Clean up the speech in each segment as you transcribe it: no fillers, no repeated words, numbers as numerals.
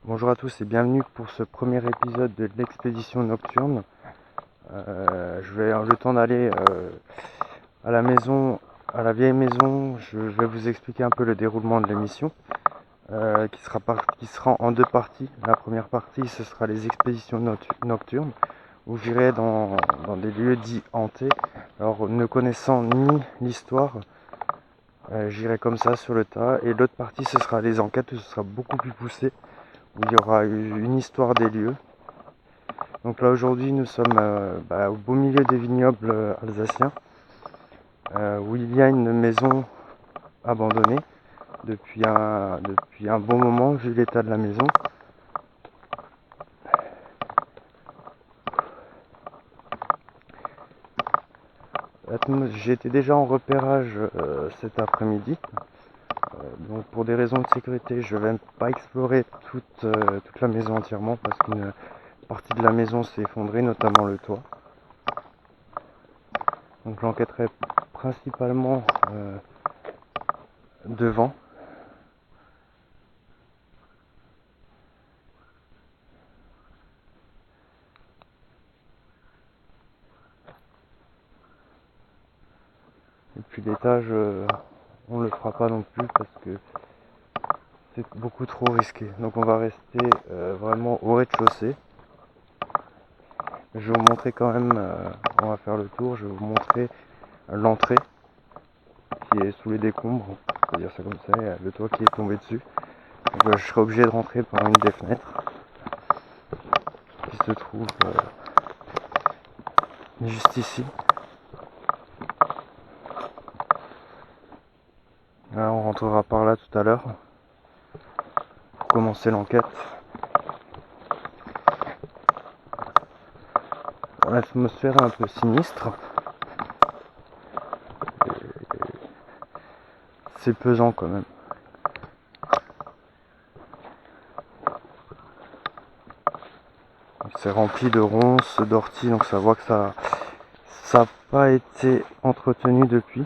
Bonjour à tous et bienvenue pour ce premier épisode de l'expédition nocturne. Je vais le temps d'aller à la maison, à la vieille maison. Je vais vous expliquer un peu le déroulement de l'émission qui sera en deux parties. La première partie, ce sera les expéditions nocturnes où j'irai dans des lieux dits hantés. Alors, ne connaissant ni l'histoire, j'irai comme ça sur le tas. Et l'autre partie, ce sera les enquêtes où ce sera beaucoup plus poussé, où il y aura une histoire des lieux. Donc là aujourd'hui nous sommes au beau milieu des vignobles alsaciens, où il y a une maison abandonnée depuis un bon moment vu l'état de la maison. J'ai été déjà en repérage cet après-midi, donc pour des raisons de sécurité je ne vais pas explorer toute la maison entièrement parce qu'une partie de la maison s'est effondrée, notamment le toit. Donc j'enquêterai principalement devant. Et puis l'étage, on le fera pas non plus parce que c'est beaucoup trop risqué. Donc on va rester vraiment au rez-de-chaussée. Je vais vous montrer quand même, on va faire le tour, je vais vous montrer l'entrée qui est sous les décombres, on peut dire ça comme ça, et le toit qui est tombé dessus. Donc je serai obligé de rentrer par une des fenêtres qui se trouve juste ici. Là, on rentrera par là tout à l'heure pour commencer l'enquête. L'atmosphère est un peu sinistre. C'est pesant quand même. C'est rempli de ronces, d'orties, donc ça voit que ça n'a pas été entretenu depuis.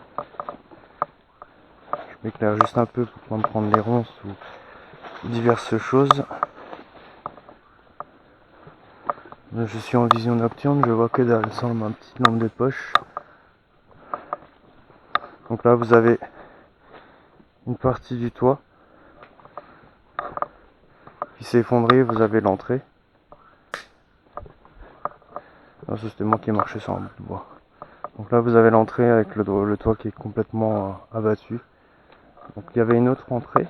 Je m'éclaire juste un peu pour pas me prendre les ronces ou diverses choses. Je suis en vision nocturne, je vois que dalle sans un petit nombre de poches. Donc là vous avez une partie du toit qui s'est effondrée, vous avez l'entrée. Ça c'était moi qui ai marché sur un bout de bois. Donc là vous avez l'entrée avec le toit qui est complètement abattu. Donc il y avait une autre entrée,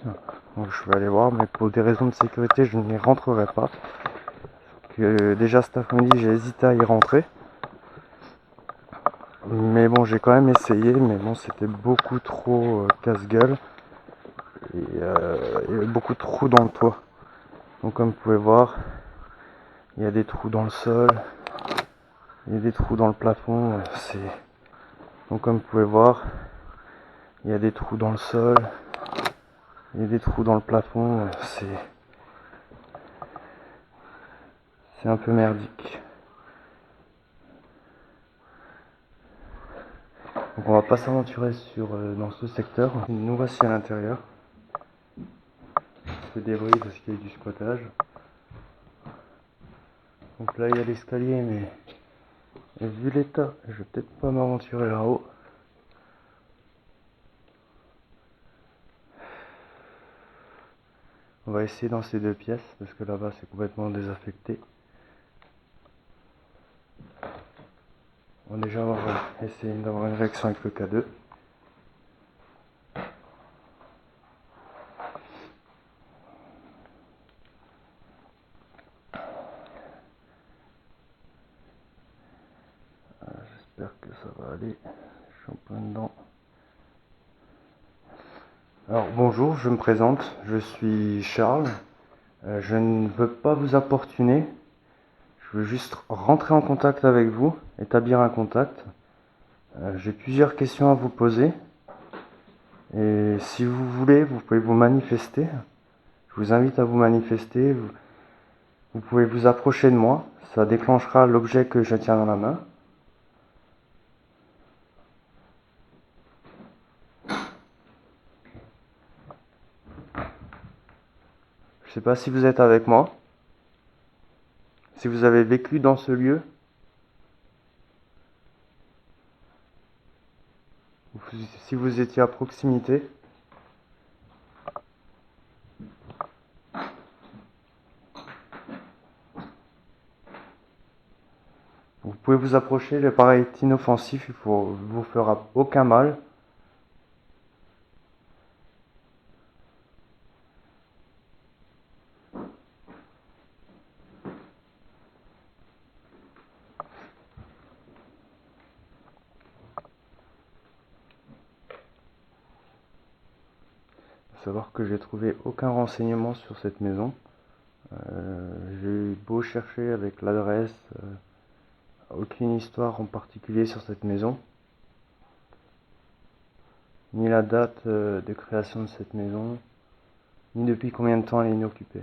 donc je vais aller voir, mais pour des raisons de sécurité je n'y rentrerai pas. Déjà cet après-midi j'ai hésité à y rentrer. Mais bon, j'ai quand même essayé, mais bon, c'était beaucoup trop casse-gueule et il y avait beaucoup de trous dans le toit. Donc comme vous pouvez voir, il y a des trous dans le sol, il y a des trous dans le plafond. Donc comme vous pouvez voir, il y a des trous dans le sol, il y a des trous dans le plafond. C'est un peu merdique. Donc on va pas s'aventurer dans ce secteur. Nous voici à l'intérieur. C'est débris parce qu'il y a du squattage. Donc là il y a l'escalier, mais vu l'état, je vais peut-être pas m'aventurer là-haut. On va essayer dans ces deux pièces parce que là-bas c'est complètement désaffecté. On va déjà essayer d'avoir une réaction avec le K2. J'espère que ça va aller. Je suis en plein dedans. Alors bonjour, je me présente, je suis Charles. Je ne veux pas vous importuner. Je veux juste rentrer en contact avec vous, établir un contact. J'ai plusieurs questions à vous poser. Et si vous voulez, vous pouvez vous manifester. Je vous invite à vous manifester. Vous pouvez vous approcher de moi. Ça déclenchera l'objet que je tiens dans la main. Je ne sais pas si vous êtes avec moi, si vous avez vécu dans ce lieu, ou si vous étiez à proximité. Vous pouvez vous approcher, l'appareil est inoffensif, il ne vous fera aucun mal. Il faut savoir que j'ai trouvé aucun renseignement sur cette maison. J'ai eu beau chercher avec l'adresse, aucune histoire en particulier sur cette maison, ni la date de création de cette maison, ni depuis combien de temps elle est inoccupée.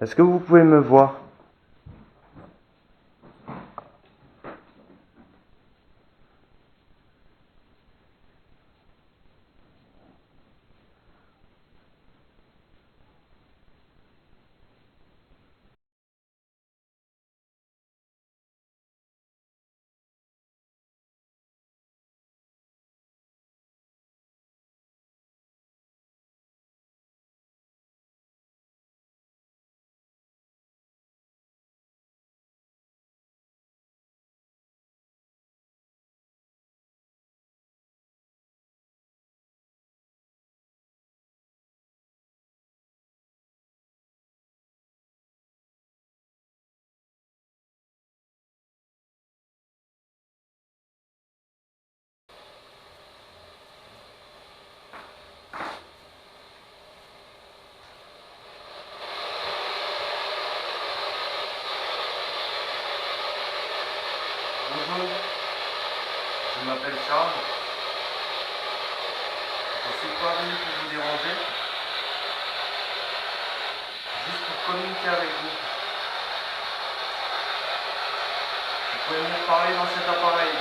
Est-ce que vous pouvez me voir? Bonjour, je m'appelle Charles. Je ne suis pas venu pour vous déranger, juste pour communiquer avec vous. Vous pouvez venir parler dans cet appareil.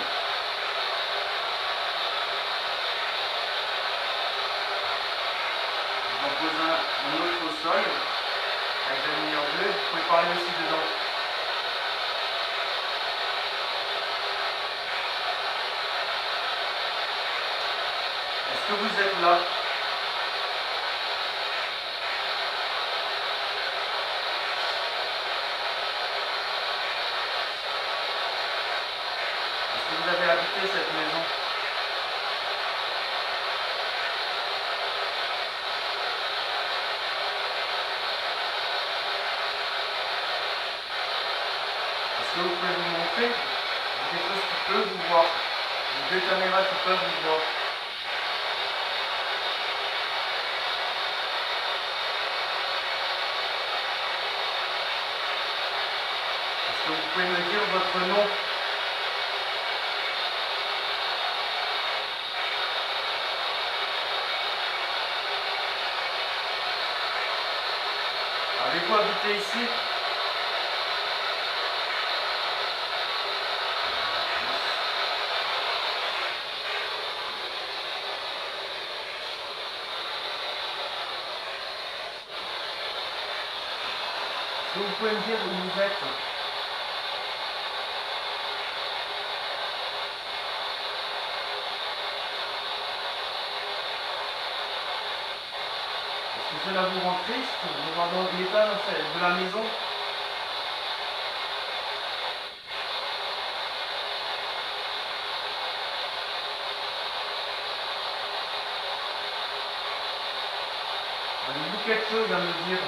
J'en pose un autre au sol, avec la lumière bleue, vous pouvez parler aussi dedans. Est-ce que vous êtes là? Est-ce que vous avez habité cette maison? Est-ce que vous pouvez vous montrer? J'ai quelque chose qui peut vous voir. J'ai deux caméras qui peuvent vous voir. Est-ce que vous pouvez me dire votre nom? Avez-vous habité ici? Est-ce que vous pouvez me dire où vous êtes? Est-ce que cela vous rend triste de voir dans l'état de la maison? Avez-vous quelque chose à me dire?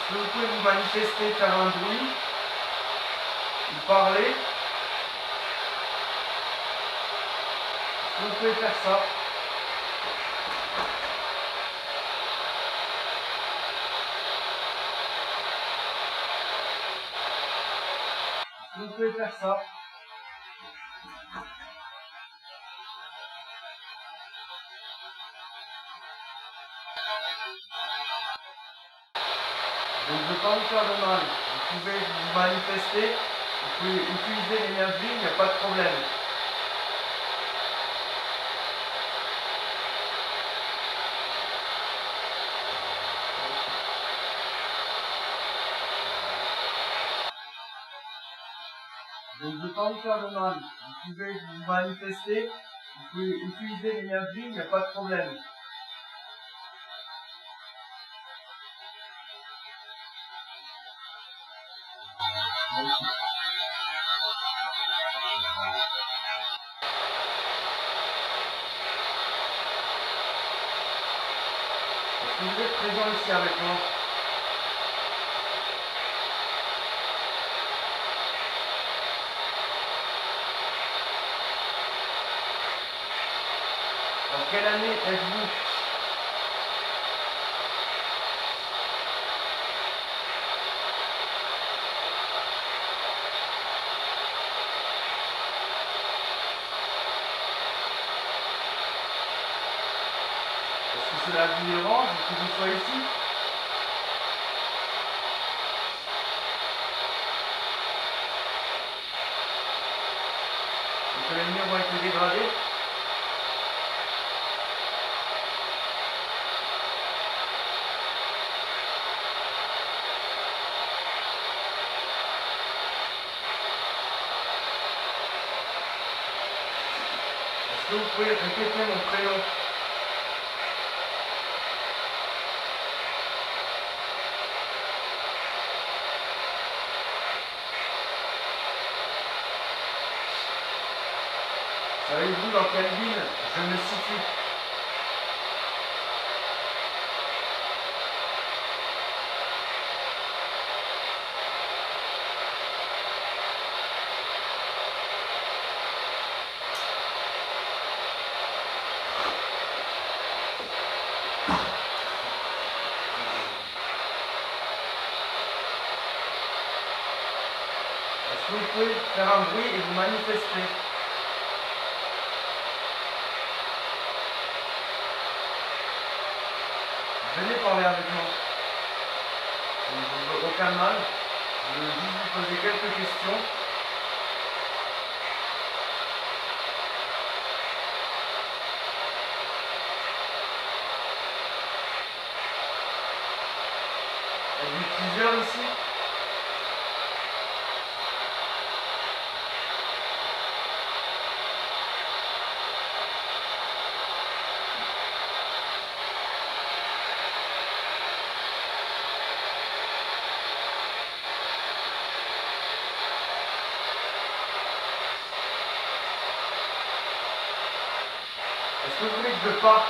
Est-ce que vous pouvez vous manifester, faire un bruit, ou parler? Est-ce que vous pouvez faire ça? Est-ce que vous pouvez faire ça? pas vous faire de mal. Vous pouvez vous manifester, vous pouvez utiliser l'énergie, il n'y a pas de problème. Je ne veux pas vous faire de mal. Vous pouvez vous manifester, vous pouvez utiliser l'énergie, il n'y a pas de problème. Est-ce que vous êtes présent ici avec moi? En quelle année êtes-vous? Est-ce que cela vous dérange que je sois ici? Et que les murs ont été dégradés? Est-ce que vous pouvez répéter mon prénom? Savez-vous dans quelle ville je me situe? Est-ce que vous pouvez faire un bruit et vous manifester? Venez parler avec moi. Je ne veux aucun mal. Je veux juste vous poser quelques questions. Êtes-vous plusieurs ici? Est-ce que vous voulez que je parte?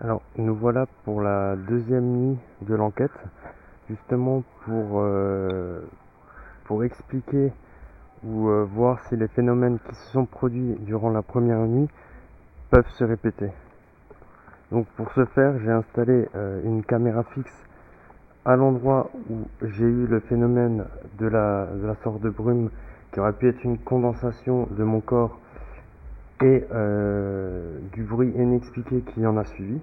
Alors, nous voilà pour la deuxième nuit de l'enquête, justement pour expliquer ou voir si les phénomènes qui se sont produits durant la première nuit peuvent se répéter. Donc pour ce faire, j'ai installé une caméra fixe à l'endroit où j'ai eu le phénomène de la sorte de brume qui aurait pu être une condensation de mon corps et du bruit inexpliqué qui en a suivi.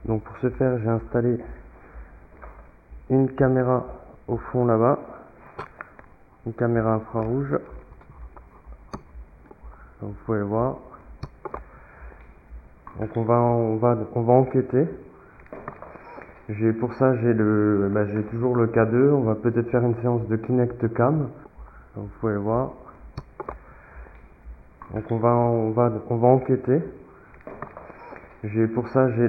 Donc pour ce faire, j'ai installé une caméra au fond là-bas, une caméra infrarouge, donc vous pouvez le voir. Donc on va enquêter. Pour ça j'ai toujours le K2. On va peut-être faire une séance de Kinect Cam. Donc vous pouvez le voir. Donc on va enquêter. Pour ça j'ai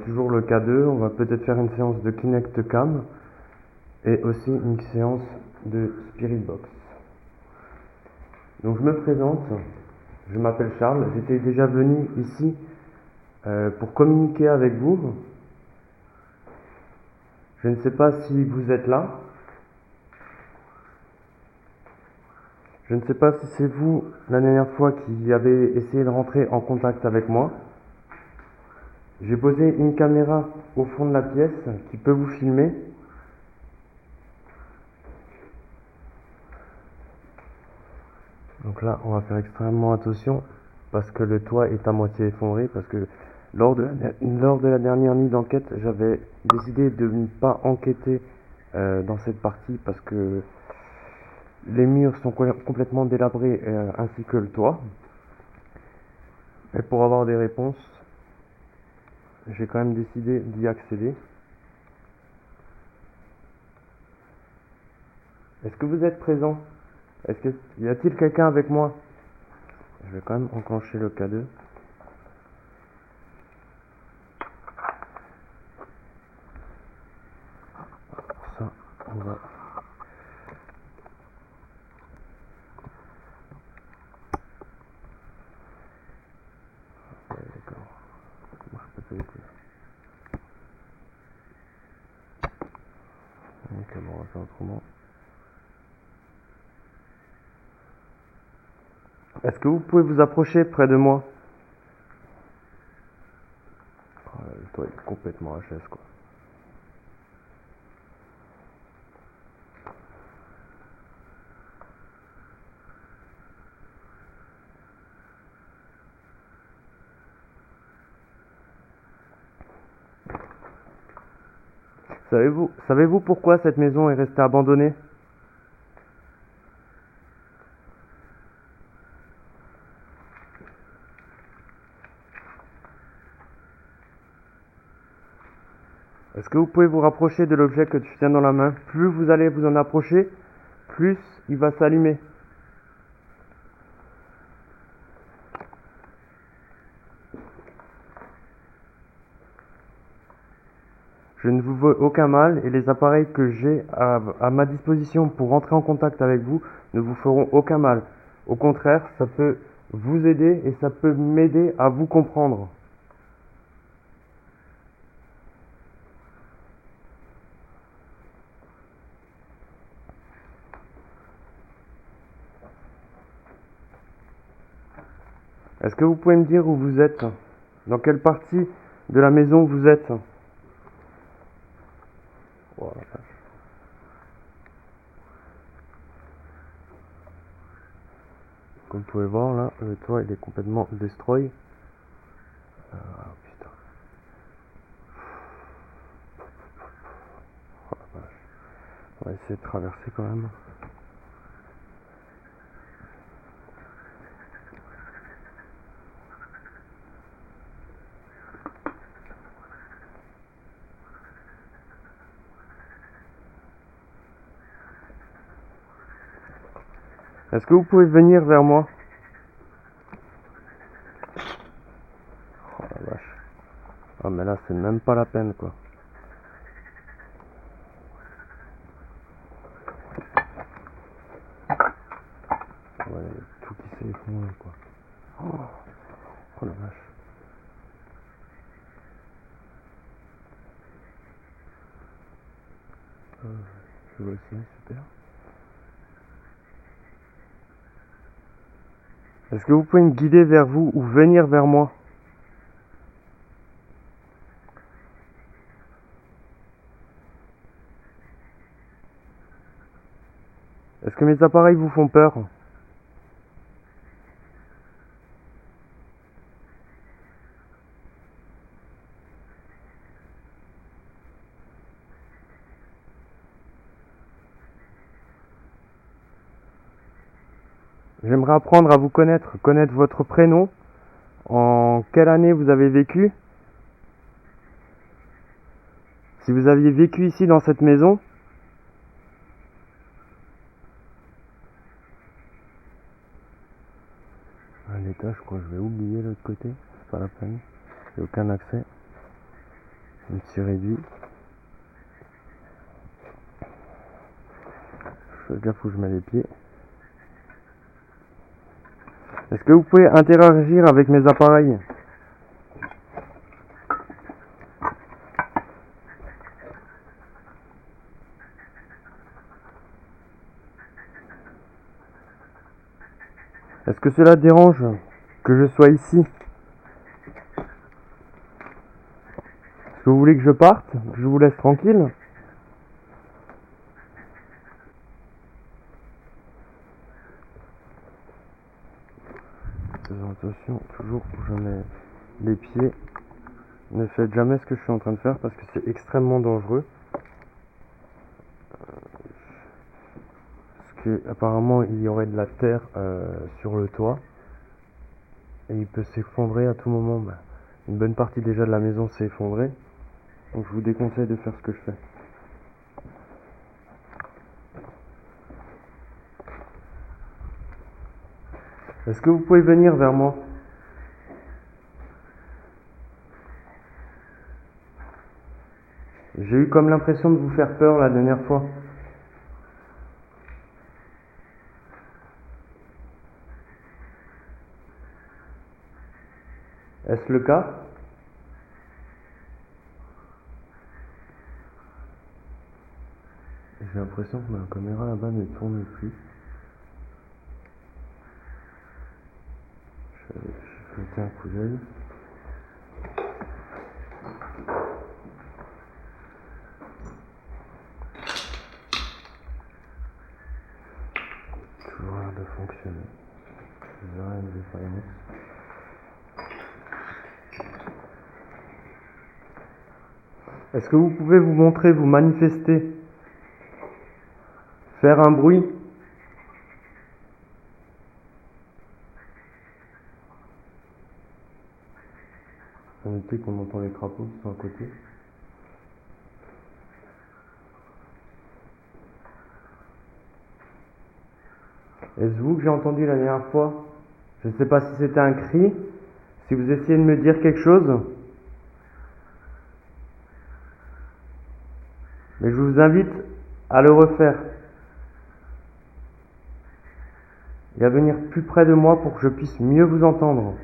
toujours le K2. On va peut-être faire une séance de Kinect Cam et aussi une séance de Spirit Box. Donc je me présente. Je m'appelle Charles. J'étais déjà venu ici pour communiquer avec vous. Je ne sais pas si vous êtes là. Je ne sais pas si c'est vous, la dernière fois, qui avez essayé de rentrer en contact avec moi. J'ai posé une caméra au fond de la pièce qui peut vous filmer. Donc là, on va faire extrêmement attention parce que le toit est à moitié effondré, parce que lors de la dernière nuit d'enquête, j'avais décidé de ne pas enquêter dans cette partie parce que les murs sont complètement délabrés ainsi que le toit. Et pour avoir des réponses, j'ai quand même décidé d'y accéder. Est-ce que vous êtes présent? Y a-t-il quelqu'un avec moi? Je vais quand même enclencher le K2. Pour ça, on va... Ouais, d'accord. Ça marche pas du tout. Ok, bon, on va faire autrement. Est-ce que vous pouvez vous approcher près de moi? Oh, le toit est complètement HS, quoi. Savez-vous pourquoi cette maison est restée abandonnée? Est-ce que vous pouvez vous rapprocher de l'objet que tu tiens dans la main? Plus vous allez vous en approcher, plus il va s'allumer. Je ne vous veux aucun mal et les appareils que j'ai à ma disposition pour rentrer en contact avec vous ne vous feront aucun mal. Au contraire, ça peut vous aider et ça peut m'aider à vous comprendre. Est-ce que vous pouvez me dire où vous êtes? Dans quelle partie de la maison vous êtes? Oh la vache. Comme vous pouvez voir là, le toit il est complètement destroy. Ah putain. Oh la vache. On va essayer de traverser quand même. Est-ce que vous pouvez venir vers moi? Oh la vache. Ah mais là c'est même pas la peine quoi. Ouais, tout qui s'est effondré quoi. Oh, oh la vache. je vois aussi, super. Est-ce que vous pouvez me guider vers vous ou venir vers moi? Est-ce que mes appareils vous font peur? J'aimerais apprendre à vous connaître, connaître votre prénom, en quelle année vous avez vécu, si vous aviez vécu ici dans cette maison. À l'étage, je crois que je vais oublier l'autre côté, c'est pas la peine, j'ai aucun accès. Je me suis réduit. Je fais gaffe où je mets les pieds. Est-ce que vous pouvez interagir avec mes appareils? Est-ce que cela dérange que je sois ici? Est-ce que vous voulez que je parte? Que je vous laisse tranquille? Faisons attention toujours où je mets les pieds. Ne faites jamais ce que je suis en train de faire parce que c'est extrêmement dangereux. Parce que apparemment il y aurait de la terre sur le toit et il peut s'effondrer à tout moment. Une bonne partie déjà de la maison s'est effondrée. Donc je vous déconseille de faire ce que je fais. Est-ce que vous pouvez venir vers moi? J'ai eu comme l'impression de vous faire peur la dernière fois. Est-ce le cas? J'ai l'impression que ma caméra là-bas ne tourne plus. Je vais jeter un coup d'œil. Toujours l'air de fonctionner. Je verrai une défaillance. Est-ce que vous pouvez vous montrer, vous manifester, faire un bruit? On noter qu'on entend les crapauds qui sont à côté. Est-ce vous que j'ai entendu la dernière fois? Je ne sais pas si c'était un cri, si vous essayez de me dire quelque chose. Mais je vous invite à le refaire. Et à venir plus près de moi pour que je puisse mieux vous entendre.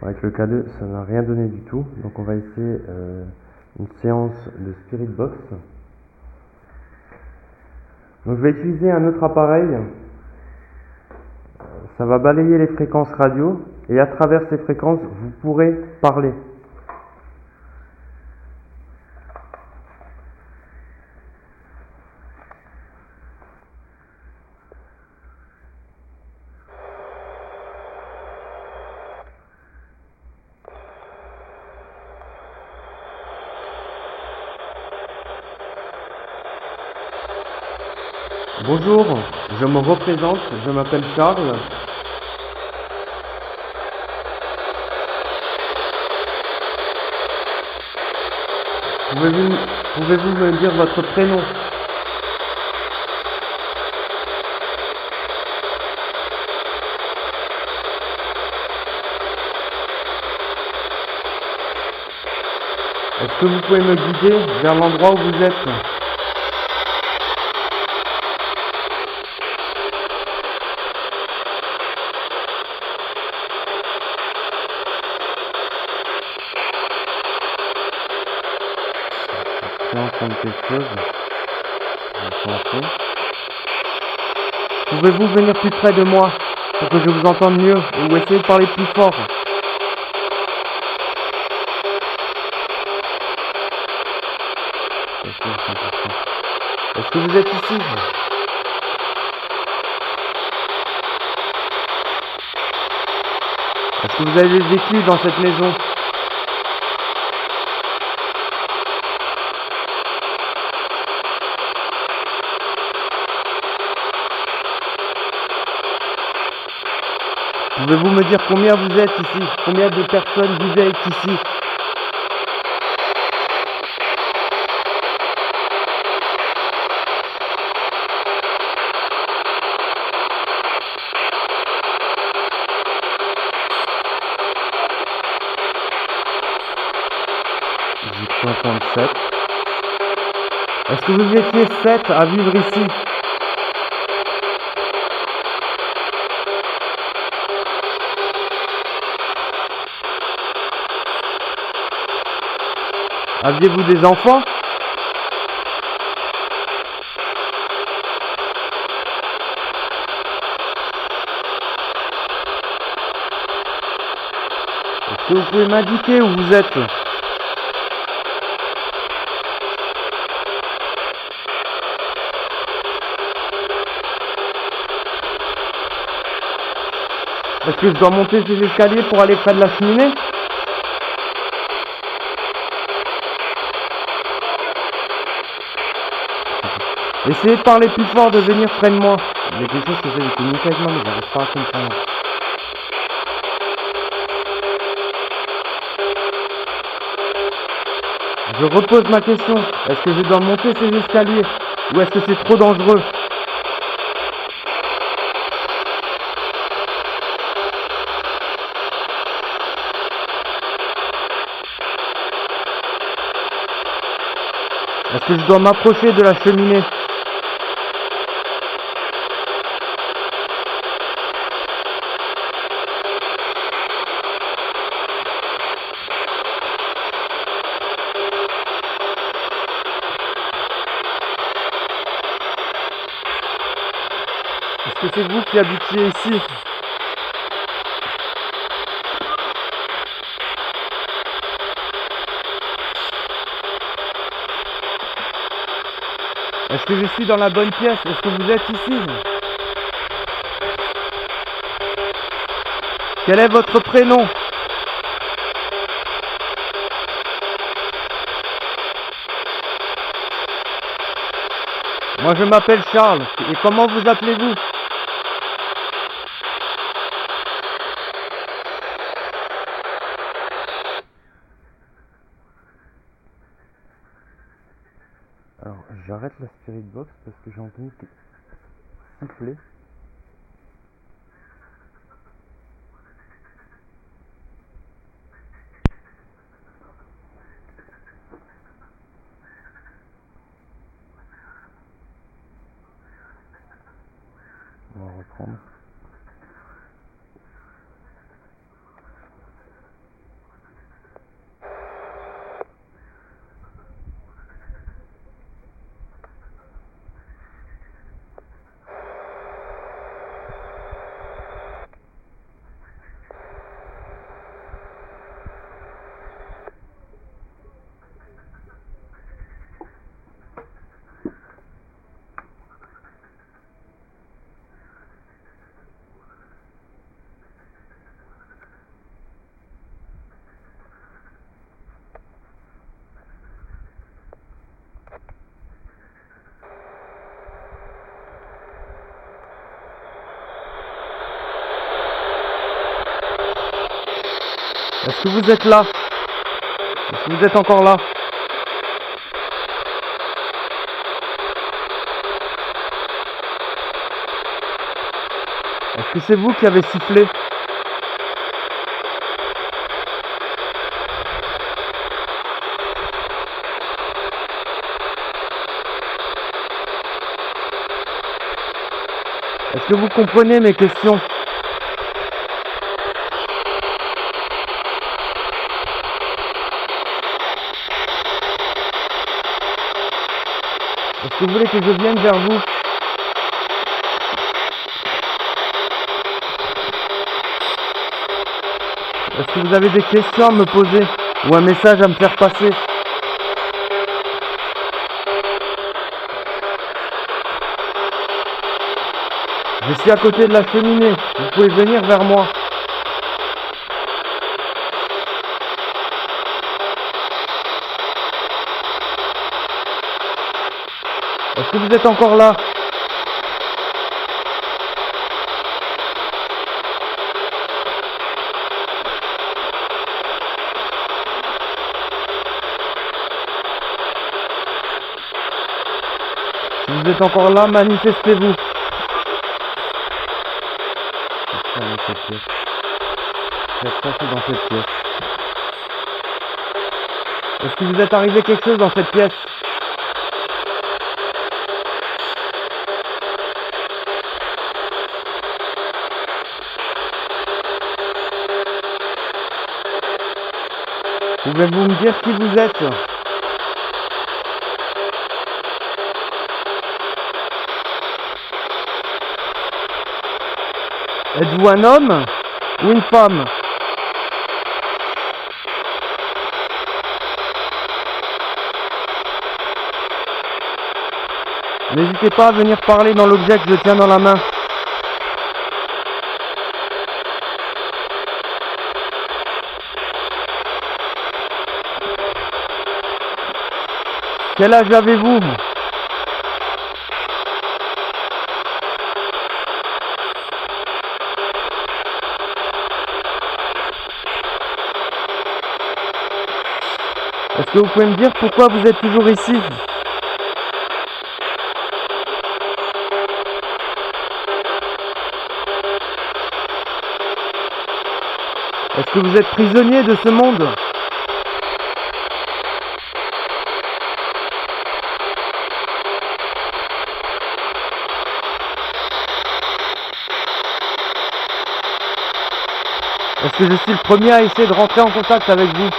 Avec le K2, ça n'a rien donné du tout. Donc on va essayer une séance de Spirit Box. Donc je vais utiliser un autre appareil. Ça va balayer les fréquences radio. Et à travers ces fréquences, vous pourrez parler. Bonjour, je me représente, je m'appelle Charles. Pouvez-vous me dire votre prénom? Est-ce que vous pouvez me guider vers l'endroit où vous êtes? entendre quelque chose. Je vais tenter. Pouvez-vous venir plus près de moi pour que je vous entende mieux ou essayer de parler plus fort? Est-ce que vous êtes ici? Est-ce que vous avez vécu dans cette maison? Pouvez-vous me dire combien vous êtes ici? Combien de personnes vivaient ici? J'ai cru entendre 7. Est-ce que vous étiez 7 à vivre ici? Aviez-vous des enfants? Est-ce que vous pouvez m'indiquer où vous êtes? Est-ce que je dois monter ces escaliers pour aller près de la cheminée? Essayez de parler plus fort, de venir près de moi. Il y a quelque chose que j'ai communiqué avec moi, mais j'arrive pas à comprendre. Je repose ma question. Est-ce que je dois monter ces escaliers? Ou est-ce que c'est trop dangereux? Est-ce que je dois m'approcher de la cheminée? Est-ce que c'est vous qui habitiez ici? Est-ce que je suis dans la bonne pièce? Est-ce que vous êtes ici? Quel est votre prénom? Moi je m'appelle Charles. Et comment vous appelez-vous? Alors j'arrête la spirit box parce que j'ai entendu siffler. On va reprendre. Est-ce que vous êtes là? Est-ce que vous êtes encore là? Est-ce que c'est vous qui avez sifflé? Est-ce que vous comprenez mes questions? Est-ce que vous voulez que je vienne vers vous? Est-ce que vous avez des questions à me poser ou un message à me faire passer? Je suis à côté de la cheminée, vous pouvez venir vers moi. Est-ce que vous êtes encore là? Si vous êtes encore là, manifestez-vous. Dans cette pièce. Faites passer dans cette pièce. Est-ce que vous êtes arrivé quelque chose dans cette pièce? Pouvez-vous me dire qui vous êtes? Êtes-vous un homme ou une femme? N'hésitez pas à venir parler dans l'objet que je tiens dans la main. Quel âge avez-vous? Est-ce que vous pouvez me dire pourquoi vous êtes toujours ici? Est-ce que vous êtes prisonnier de ce monde? Est-ce que je suis le premier à essayer de rentrer en contact avec vous?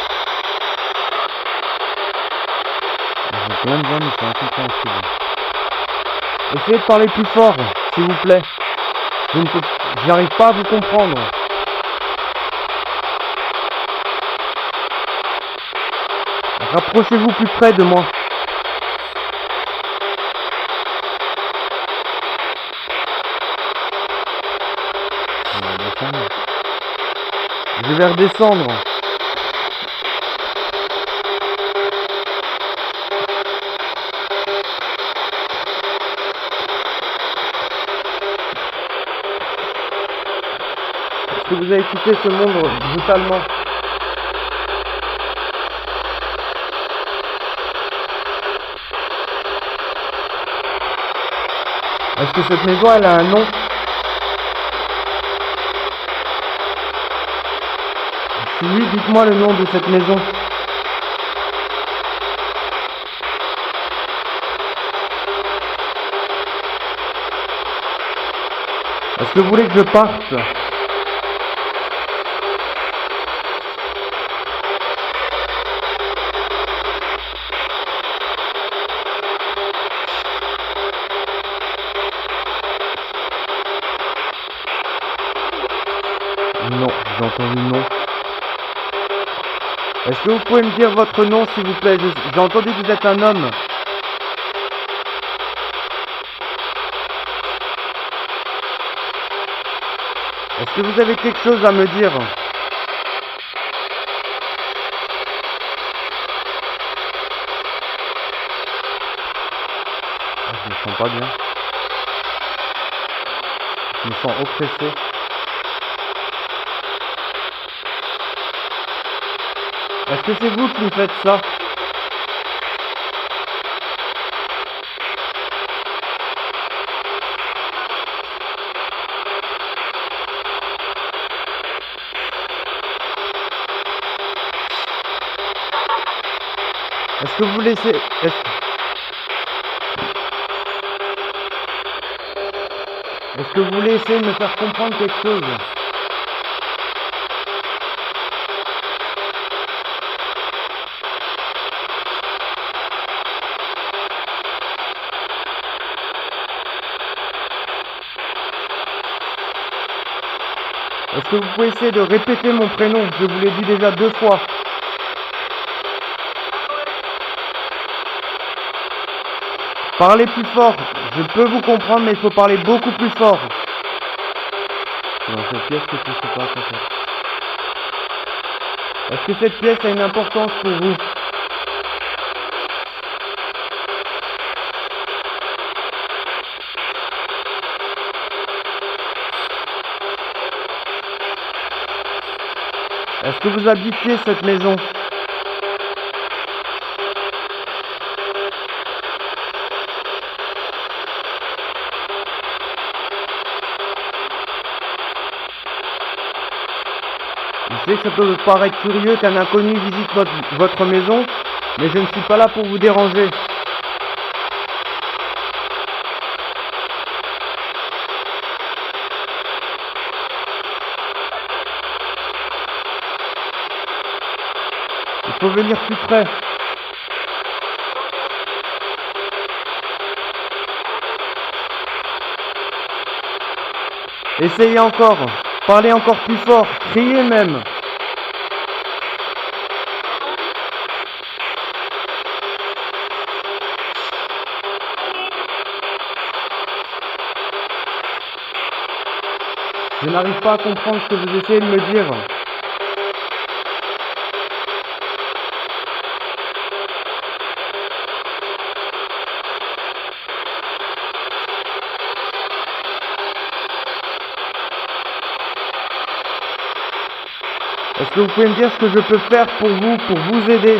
J'ai plein de gens, mais c'est incompréhensible. Essayez de parler plus fort, s'il vous plaît. J'arrive pas à vous comprendre. Rapprochez-vous plus près de moi. Je vais redescendre. Est-ce que vous avez quitté ce monde brutalement? Est-ce que cette maison, elle a un nom? Si oui, dites-moi le nom de cette maison. Est-ce que vous voulez que je parte? Non, j'ai entendu non. Est-ce que vous pouvez me dire votre nom, s'il vous plaît? J'ai entendu que vous êtes un homme. Est-ce que vous avez quelque chose à me dire? Je me sens pas bien. Je me sens oppressé. Est-ce que c'est vous qui me faites ça? Est-ce que vous laissez... Est-ce que vous voulez essayer de me faire comprendre quelque chose? Est-ce que vous pouvez essayer de répéter mon prénom? Je vous l'ai dit déjà 2 fois. Parlez plus fort. Je peux vous comprendre, mais il faut parler beaucoup plus fort. C'est dans cette pièce que tout se passe en fait. Est-ce que cette pièce a une importance pour vous? Est-ce que vous habitiez cette maison? Je sais que ça peut vous paraître curieux qu'un inconnu visite votre maison, mais je ne suis pas là pour vous déranger. Il faut venir plus près. Essayez encore. Parlez encore plus fort. Criez même. Je n'arrive pas à comprendre ce que vous essayez de me dire. Est-ce que vous pouvez me dire ce que je peux faire pour vous aider?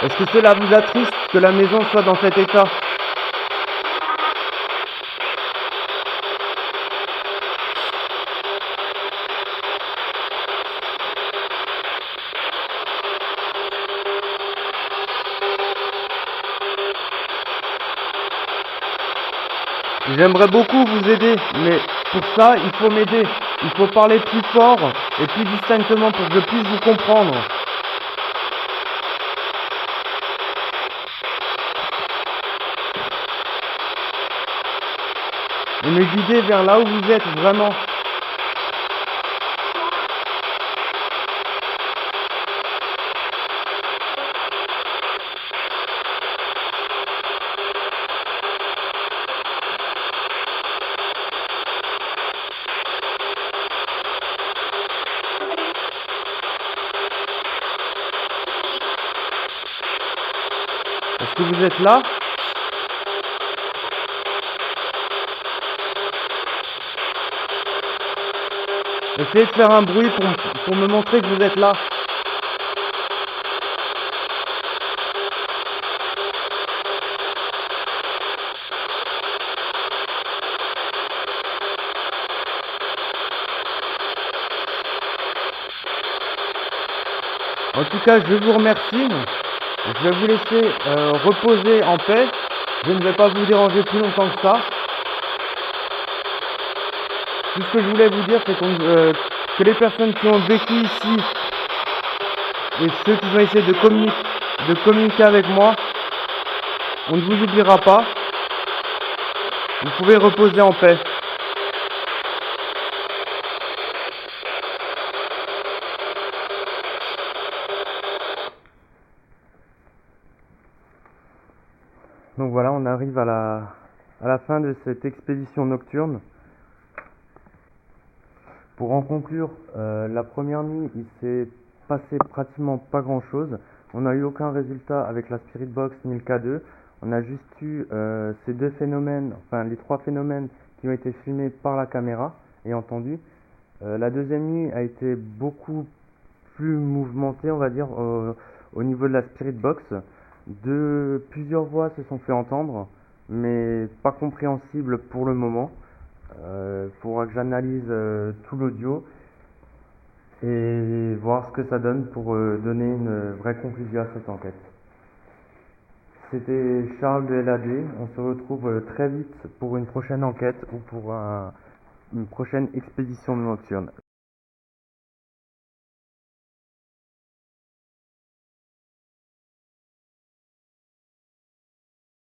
Est-ce que cela vous attriste que la maison soit dans cet état? J'aimerais beaucoup vous aider, mais pour ça, il faut m'aider. Il faut parler plus fort et plus distinctement pour que je puisse vous comprendre. Et me guider vers là où vous êtes vraiment. Est-ce que vous êtes là? Essayez de faire un bruit pour me montrer que vous êtes là. En tout cas, je vous remercie. Je vais vous laisser reposer en paix. Je ne vais pas vous déranger plus longtemps que ça. Tout ce que je voulais vous dire, c'est que les personnes qui ont vécu ici et ceux qui vont essayer de communiquer avec moi, on ne vous oubliera pas. Vous pouvez reposer en paix. Donc voilà, on arrive à la fin de cette expédition nocturne. Pour en conclure, la première nuit, il s'est passé pratiquement pas grand chose. On n'a eu aucun résultat avec la Spirit Box ni le K2. On a juste eu ces deux phénomènes, enfin les trois phénomènes qui ont été filmés par la caméra et entendus. La deuxième nuit a été beaucoup plus mouvementée, on va dire, au niveau de la Spirit Box. Plusieurs voix se sont fait entendre, mais pas compréhensibles pour le moment. Faudra que j'analyse tout l'audio et voir ce que ça donne pour donner une vraie conclusion à cette enquête. C'était Charles de LAD. On se retrouve très vite pour une prochaine enquête ou pour une prochaine expédition nocturne.